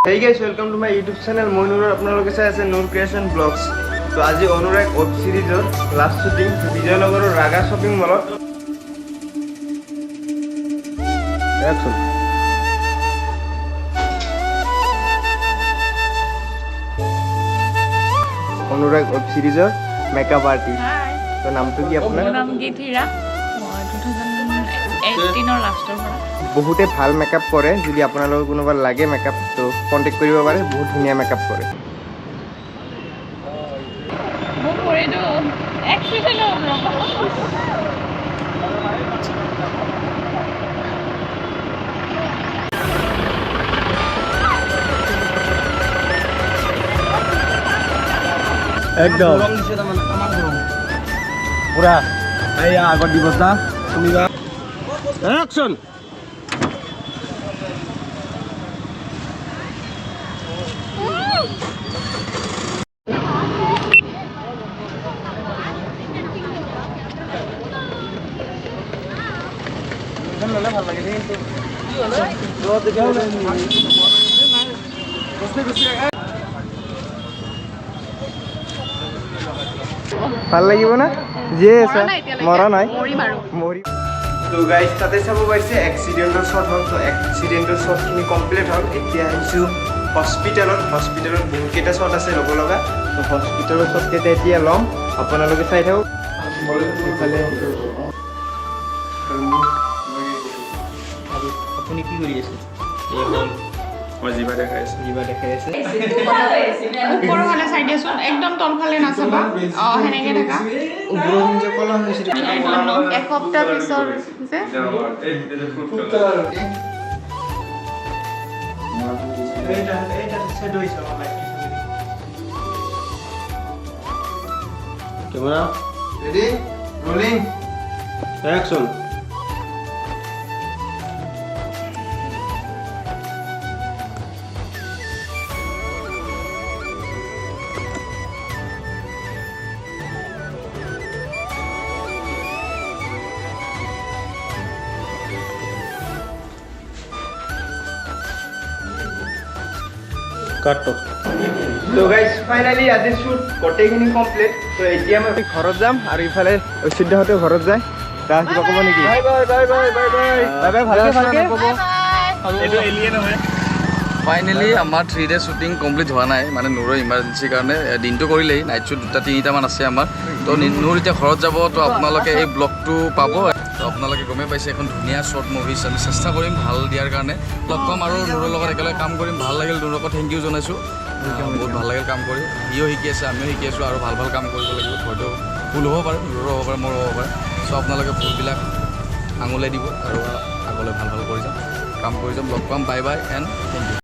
Hey guys, welcome to my YouTube channel. মই নুৰ আপোনালোকে চাই আছে Nur Creation Vlogs. তো আজি অনুৰাগ ওয়েব সিৰিজৰ লাস্ট শুটিং বিজয়নগৰৰ ৰাগা শপিং মলত। অ্যাকশন। অনুৰাগ ওয়েব সিৰিজৰ মেকআপ আৰ্টিষ্ট। তো নামটো কি আপোনাৰ? মোৰ নাম গীতিৰা। মই 2018 লাষ্টৰ পৰা বহুতে ভাল মেকআপ কৰে। যদি আপোনালোকৰ কোনোবা লাগে মেকআপ তো কন্টাক্ট কৰিব পাৰে। বহুত ধুনীয়া মেকআপ কৰে। মোৰ কৰিটো এক্সিডেন্ট হ'ল। একদম পুৰা এই আগৰ দিবসটা শুনিবা অ্যাকশন ভাল লাগে কিন্তু ভাল লাগিব না যে আছে মৰা নাই মৰি তো গাইস তাতে চাব পাইছে এক্সিডেন্টৰ শট হ'ল। তো এক্সিডেন্টৰ শটখিনি কমপ্লিট হ'ল। এতিয়া আহিছো হস্পিটেলত বহুত কেইটা শট আছে ল'ব লগা। তো হস্পিটেলৰ শট কেইটা এতিয়া ল'ম। আপোনালোকে চাই থাকক। আপুনি কি কৰি আছে? মই জিবা দেখাই আছে ওপৰৰ ফালে চাই দিয়াচোন, একদম তলফালে নাচাবা। সেনেকে থাকা। ওপৰৰ কলম হৈছে এসপ্তাহ পিছৰ যে ক্যামেরা রেডি রোলিং অ্যাকশন। কাটো। তো গাইস ফাইনালি আজি শুট গোটেইখিনি কমপ্লিট। তো এতিয়া মই ঘৰত যাম আৰু ইফালে ঐশ্বৰ্যহঁতে ঘৰত যায়। তা কিবা ক'ব নেকি? Bye bye bye bye bye bye bye bye ভালকে ক'ব। এইটো এলিয়েন হয়। ফাইনেলি আমাৰ 3 ডে শ্বুটিং কমপ্লিট হোৱা নাই, মানে নুৰৰ ইমাৰ্জেঞ্চিৰ কাৰণে। দিনটো কৰিলেই, নাইট শ্বুট 2-3টামান আছে আমাৰ। তো নুৰ এতিয়া ঘৰত যাব। তো আপোনালোকে এই ব্লগটো পাব। তো আপোনালোকে গমেই পাইছে এখন ধুনীয়া শ্বৰ্ট মুভিজ আমি চেষ্টা কৰিম ভাল দিয়াৰ কাৰণে। লগ পাম আৰু নুৰৰ লগত একেলগে কাম কৰিম। ভাল লাগিল, নুৰকো থেংক ইউ জনাইছোঁ। বহুত ভাল লাগিল কাম কৰি। সিও শিকি আছে, আমিও শিকি আছোঁ। আৰু ভাল ভাল কাম কৰিব লাগিব। হয়তো ভুল হ'ব পাৰে, নুৰো হ'ব পাৰে, মোৰো হ'ব পাৰে। চ' আপোনালোকে ভুলবিলাক আঙুলাই দিব আৰু আগলৈ ভাল ভাল কৰি যাম, কাম কৰি যাম। লগ পাম। Bye bye and thank U.